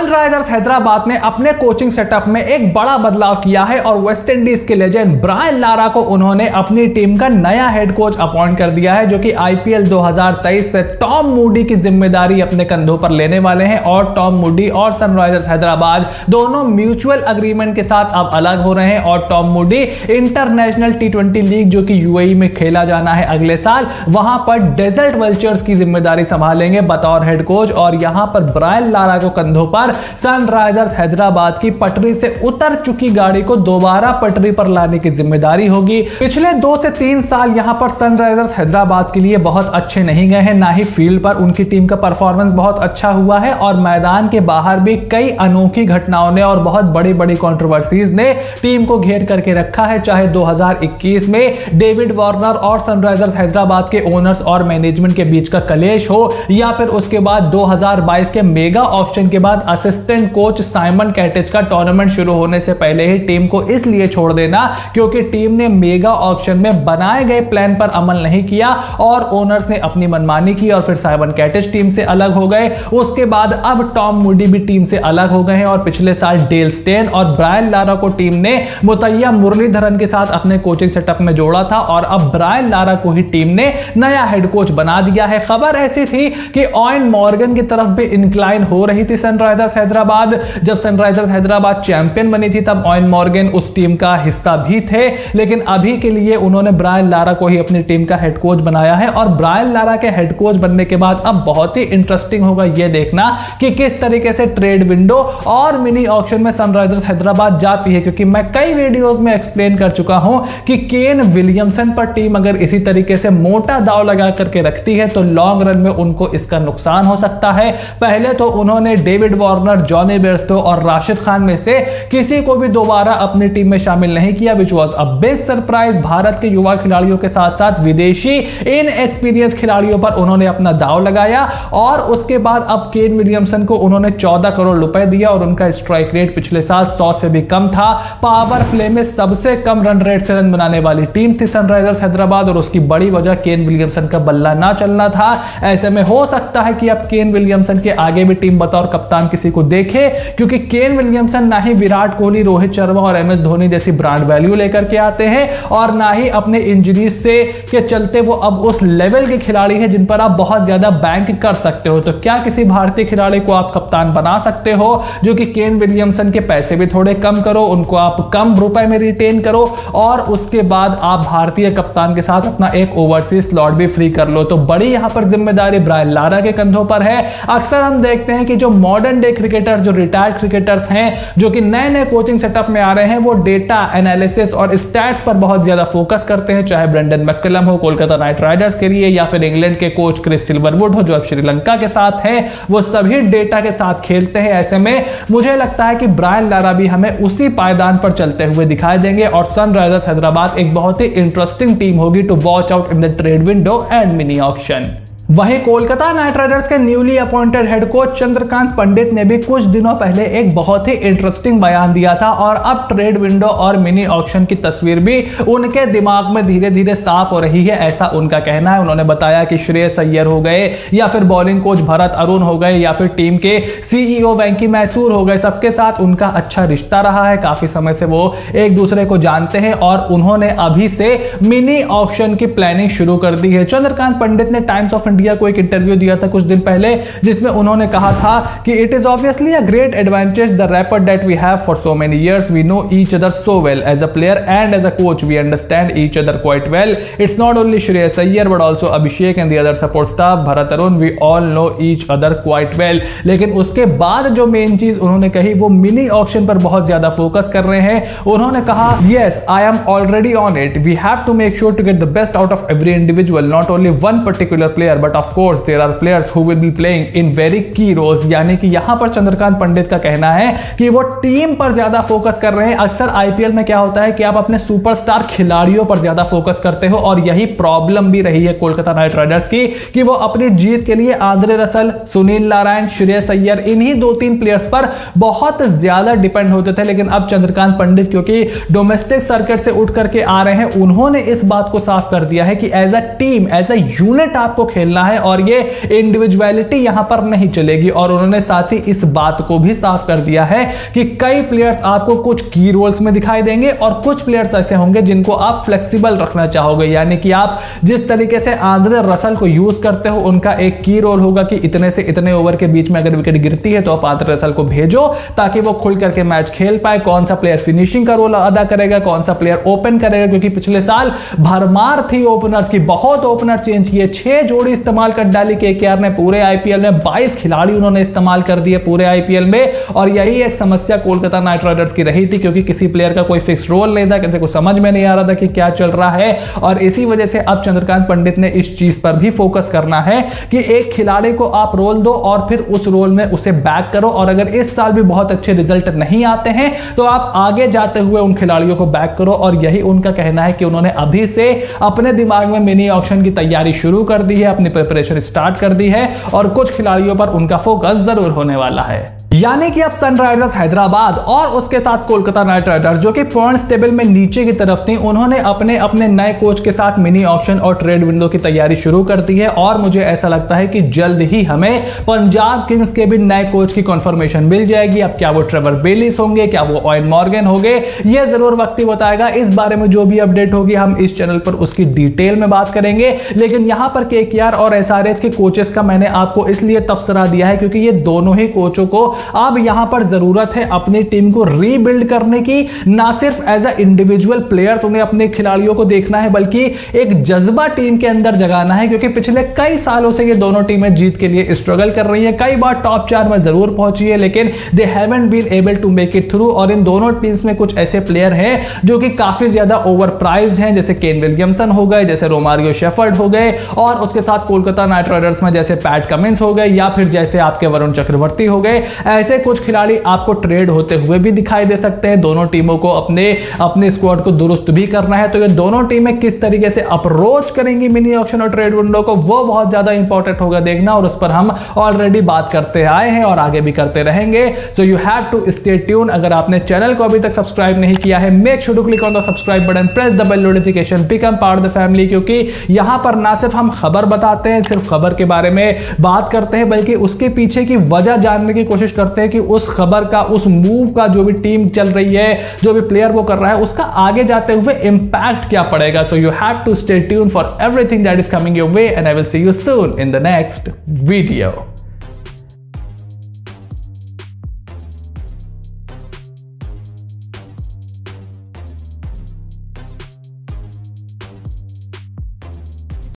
Sunrisers Hyderabad ने अपने coaching setup में एक बड़ा बदलाव किया है और वेस्ट इंडीज के लेजेंड ब्रायन लारा को उन्होंने अपनी टीम का नया हेड कोच अपॉइंट कर दिया है, जो कि आईपीएल 2023 से टॉम मूडी की जिम्मेदारी अपने कंधों पर लेने वाले हैं। और टॉम मूडी और सनराइजर्स हैदराबाद दोनों म्यूचुअल अग्रीमेंट के साथ अब अलग हो रहे हैं और टॉम मूडी इंटरनेशनल टी20 लीग जो कि यूएई में खेला जाना है अगले साल, वहां पर डेजर्ट वल्चर्स की जिम्मेदारी संभालेंगे बतौर हेड कोच। और यहां पर ब्रायन लारा को कंधों पर सनराइजर्स हैदराबाद की पटरी से उतर चुकी गाड़ी को दोबारा पटरी पर लाने की जिम्मेदारी होगी। पिछले 2 से 3 साल यहां पर सनराइजर्स हैदराबाद के लिए बहुत अच्छे नहीं गए हैं, ना ही फील्ड पर उनकी टीम का परफॉर्मेंस बहुत अच्छा हुआ है और मैदान के बाहर भी कई अनोखी घटनाओं ने और बहुत बड़ी बड़ी कंट्रोवर्सीज ने टीम को घेर करके रखा है। चाहे 2021 में डेविड वार्नर और सनराइजर्स हैदराबाद के ओनर्स और मैनेजमेंट के बीच का कलेश हो, या फिर उसके बाद 2022 के मेगा ऑक्शन के बाद असिस्टेंट कोच साइमन कैटेज का टूर्नामेंट शुरू होने से पहले ही टीम को इसलिए छोड़ देना क्योंकि टीम ने मेगा ऑक्शन में बनाए गए प्लान पर अमल नहीं किया और ओनर्स ने अपनी मनमानी की और फिर साइमन कैटेज टीम से अलग हो गए। उसके बाद अब टॉम मूडी भी टीम से अलग हो गए हैं और पिछले साल डेल स्टेन और ब्रायन लारा को टीम ने मुतैया मुरलीधरन के साथ अपने कोचिंग सेटअप में जोड़ा था और अब ब्रायन लारा को ही टीम ने नया हेड कोच बना दिया है। खबर ऐसी थी कि ऑयन मॉर्गन की तरफ भी इंक्लाइन हो रही थी सनराइजर्स हैदराबाद। जब सनराइजर्स हैदराबाद चैंपियन बनी थी तब ऑयन मॉर्गन उस टीम का हिस्सा भी थे, लेकिन अभी के लिए उन्होंने ब्रायन लारा को ही अपनी टीम का हेड कोच बनाया है। और ब्रायन लारा के हेड कोच बनने के बाद अब बहुत ही इंटरेस्टिंग होगा यह देखना कि किस तरीके से ट्रेड विंडो और मिनी ऑक्शन में सनराइजर्स हैदराबाद जाती है, क्योंकि मैं कई वीडियोस में एक्सप्लेन कर चुका हूं कि केन विलियमसन पर टीम अगर इसी तरीके से मोटा दाव लगा करके रखती है तो लॉन्ग रन में उनको इसका नुकसान हो सकता है। पहले तो उन्होंने डेविड वार्नर, जॉनी बेयरस्टो और राशिद खान में से किसी को भी दोबारा अपनी टीम में शामिल नहीं किया, which was a big surprise. Bharat के युवा खिलाड़ियों के साथ साथ विदेशी इनएक्सपीरियंस खिलाड़ियों पर उन्होंने अपना दाव लगाया और उसके बाद अब केन विलियमसन को उन्होंने 14 करोड़ रुपए दिया और उनका स्ट्राइक रेट पिछले साल 100 से भी कम था। पावर प्ले में सबसे कम रन रेट से रन बनाने वाली टीम थी सनराइजर्स हैदराबाद और उसकी बड़ी वजह केन विलियमसन का बल्ला ना चलना था। ऐसे में हो सकता है कि अब केन विलियमसन के आगे भी टीम बतौर कप्तान किसी को देखे, क्योंकि केन विलियमसन ना ही विराट कोहली, रोहित शर्मा और एमएस धोनी जैसी ब्रांड वैल्यू लेकर के आते हैं और ना ही अपने इंजरीज से के चलते वो अब उस लेवल के खिलाड़ी हैं जिन पर आप बहुत ज्यादा बैंक कर सकते हो। तो क्या किसी भारतीय खिलाड़ी को आप कप्तान बना सकते हो जो कि केन विलियमसन के पैसे भी थोड़े कम करो, उनको आप कम रुपए में रिटेन करो और उसके बाद आप भारतीय कप्तान के साथ अपना एक ओवरसीज स्लॉट भी फ्री कर लो। तो बड़ी यहां पर जिम्मेदारी ब्रायन लारा के कंधों पर है। अक्सर हम देखते हैं कि जो मॉडर्न डे क्रिकेटर, जो रिटायर्ड क्रिकेटर्स हैं, जो कि नए नए कोचिंग सेटअप में आ रहे हैं, वो डेटा एनालिसिस और स्टैट्स पर बहुत ज्यादा फोकस करते हैं। चाहे ब्रेंडन मैककलम हो कोलकाता नाइट राइडर्स के लिए या फिर इंग्लैंड के कोच क्रिस सिल्वरवुड हो जो अब श्रीलंका के साथ है, वो सभी डेटा के साथ खेलते हैं। ऐसे में मुझे लगता है कि ब्रायन लारा भी हमें उसी पायदान पर चलते हुए दिखाई देंगे और सनराइजर्स हैदराबाद एक बहुत ही इंटरेस्टिंग टीम होगी to watch out in the trade window and mini auction. वहीं कोलकाता नाइट राइडर्स के newly appointed head coach Chandrakant Pandit ने भी कुछ दिनों पहले एक बहुत ही इंटरेस्टिंग बयान दिया था और अब ट्रेड विंडो और मिनी ऑक्शन की तस्वीर भी उनके दिमाग में धीरे धीरे साफ हो रही है, ऐसा उनका कहना है। उन्होंने बताया कि श्रेयस अय्यर हो गए या फिर बॉलिंग कोच भरत अरुण हो गए या फिर टीम के सीईओ वेंकी मैसूर हो गए, सबके साथ उनका अच्छा रिश्ता रहा है। काफी समय से वो एक दूसरे को जानते हैं और उन्होंने अभी से मिनी ऑक्शन की प्लानिंग शुरू कर दी है। चंद्रकांत पंडित ने टाइम्स ऑफ इंडिया को एक इंटरव्यू दिया था कुछ दिन पहले, जिसमें उन्होंने कहा था कि it is obviously a great advantage the rapport that we have for so many years, we know each other so well as a player and as a coach, we understand each other quite well, it's not only Shreyas Iyer but also Abhishek and the other support staff, Bharat Arun, we all know each other quite well. लेकिन उसके बाद जो main चीज उन्होंने कही वो mini auction पर बहुत ज्यादा फोकस कर रहे हैं। उन्होंने कहा yes I am already on it, we have to make sure to get the best out of every individual, not only one particular player but of course there are players who will be playing in very key roles. यानी कि यहां पर चंद्रकांत पंडित का कहना है कि वो team पर ज्यादा फोकस कर रहे हैं। अक्सर आईपीएल में क्या होता है कि आप अपने सुपरस्टार खिलाड़ियों पर ज्यादा फोकस करते हो और यही प्रॉब्लम भी रही है कोलकाता नाइट राइडर्स की कि वो अपनी जीत के लिए आंद्रे रसल, सुनील नारायण, श्रेयस अय्यर, इन्हीं 2-3 प्लेयर्स पर बहुत ज्यादा डिपेंड होते थे। लेकिन अब चंद्रकांत पंडित क्योंकि डोमेस्टिक सर्किट से उठ करके आ रहे हैं, उन्होंने इस बात को साफ कर दिया है कि as a team, as a unit आपको खेलना खेलना है और ये इंडिविजुअलिटी यहां पर नहीं चलेगी। और उन्होंने साथ ही इस बात को भी साफ कर दिया है कि कई प्लेयर्स आपको कुछ की रोल्स में दिखाई देंगे और कुछ प्लेयर्स ऐसे होंगे जिनको आप फ्लेक्सिबल रखना चाहोगे, यानी कि आप जिस तरीके से आंद्रे रसल को यूज करते हो उनका एक की रोल होगा कि इतने से इतने ओवर के बीच में अगर विकेट गिरती है तो आप आंद्रे रसल को भेजो ताकि वो खुल करके मैच खेल पाए। कौन सा प्लेयर फिनिशिंग का रोल अदा करेगा, कौन सा प्लेयर ओपन करेगा, क्योंकि पिछले साल भरमार थी ओपनर्स की, बहुत ओपनर चेंज किए, 6 जोड़ी इस्तेमाल कर डाली केकेआर ने पूरे आईपीएल में, 22 खिलाड़ी उन्होंने इस्तेमाल कर दिए पूरे आईपीएल में। और यही एक समस्या कोलकाता नाइट राइडर्स की रही थी क्योंकि किसी प्लेयर का कोई फिक्स रोल नहीं था, किसी को समझ में नहीं आ रहा था कि क्या चल रहा है। और इसी वजह से अब चंद्रकांत पंडित ने इस चीज पर भी फोकस करना है कि एक खिलाड़ी को आप रोल दो और फिर उस रोल में उसे बैक करो, और अगर इस साल भी बहुत अच्छे रिजल्ट नहीं आते हैं तो आप आगे जाते हुए उन खिलाड़ियों को बैक करो। और यही उनका कहना है कि उन्होंने अभी से अपने दिमाग में मिनी ऑक्शन की तैयारी शुरू कर दी है, अपनी प्रिपरेशन स्टार्ट कर दी है और कुछ खिलाड़ियों पर उनका फोकस जरूर होने वाला है। यानी कि अब सनराइजर्स हैदराबाद और उसके साथ कोलकाता नाइट राइडर्स जो कि पॉइंट्स टेबल में नीचे की तरफ थी, उन्होंने अपने अपने नए कोच के साथ मिनी ऑक्शन और ट्रेड विंडो की तैयारी शुरू कर दी है। और मुझे ऐसा लगता है कि जल्द ही हमें पंजाब किंग्स के भी नए कोच की कंफर्मेशन मिल जाएगी। अब क्या वो ट्रेवर बेलिस होंगे, क्या वो ओवेन मॉर्गन होंगे, ये जरूर वक्त ही बताएगा। इस बारे में जो भी अपडेट होगी हम इस चैनल पर उसकी डिटेल में बात करेंगे। लेकिन यहां पर केकेआर और एसआरएच के कोचेस का मैंने आपको इसलिए तबसरा दिया है क्योंकि ये दोनों ही कोचों को अब यहां पर जरूरत है अपनी टीम को रीबिल्ड करने की। ना सिर्फ एज अ इंडिविजुअल प्लेयर्स उन्हें अपने खिलाड़ियों को देखना है, बल्कि एक जज्बा टीम के अंदर जगाना है, क्योंकि पिछले कई सालों से ये दोनों टीमें जीत के लिए स्ट्रगल कर रही हैं। कई बार टॉप 4 में जरूर पहुंची है लेकिन they haven't been able to make it through. और इन दोनों टीम्स में कुछ ऐसे प्लेयर हैं जो कि काफी ज्यादा ओवर प्राइज्ड हैं, जैसे केन विलियमसन हो गए, जैसे रोमारियो शेफर्ड हो गए, और उसके साथ कोलकाता नाइट राइडर्स में जैसे पैट कमिंस हो गए या फिर जैसे आपके वरुण चक्रवर्ती हो गए। ऐसे कुछ खिलाड़ी आपको ट्रेड होते हुए भी दिखाई दे सकते हैं। दोनों टीमों को अपने स्क्वाड को दुरुस्त भी करना है, तो ये दोनों टीमें किस तरीके से अप्रोच करेंगी मिनी ऑक्शन और ट्रेड विंडो को, वो बहुत ज्यादा इंपॉर्टेंट होगा देखना। और उस पर हम ऑलरेडी बात करते आए हैं और आगे भी करते रहेंगे। So you have to stay tune. अगर आपने चैनल को अभी तक सब्सक्राइब नहीं किया है, make sure to click on the subscribe button, press the bell notification, become part of the family. क्योंकि यहां पर ना सिर्फ हम खबर बताते हैं, सिर्फ खबर के बारे में बात करते हैं, बल्कि उसके पीछे की वजह जानने की कोशिश करते हैं कि उस खबर का, उस मूव का, जो भी टीम चल रही है, जो भी प्लेयर वो कर रहा है, उसका आगे जाते हुए इंपैक्ट क्या पड़ेगा। So you have to stay tune for everything that is coming your way and I will see you soon in the next video.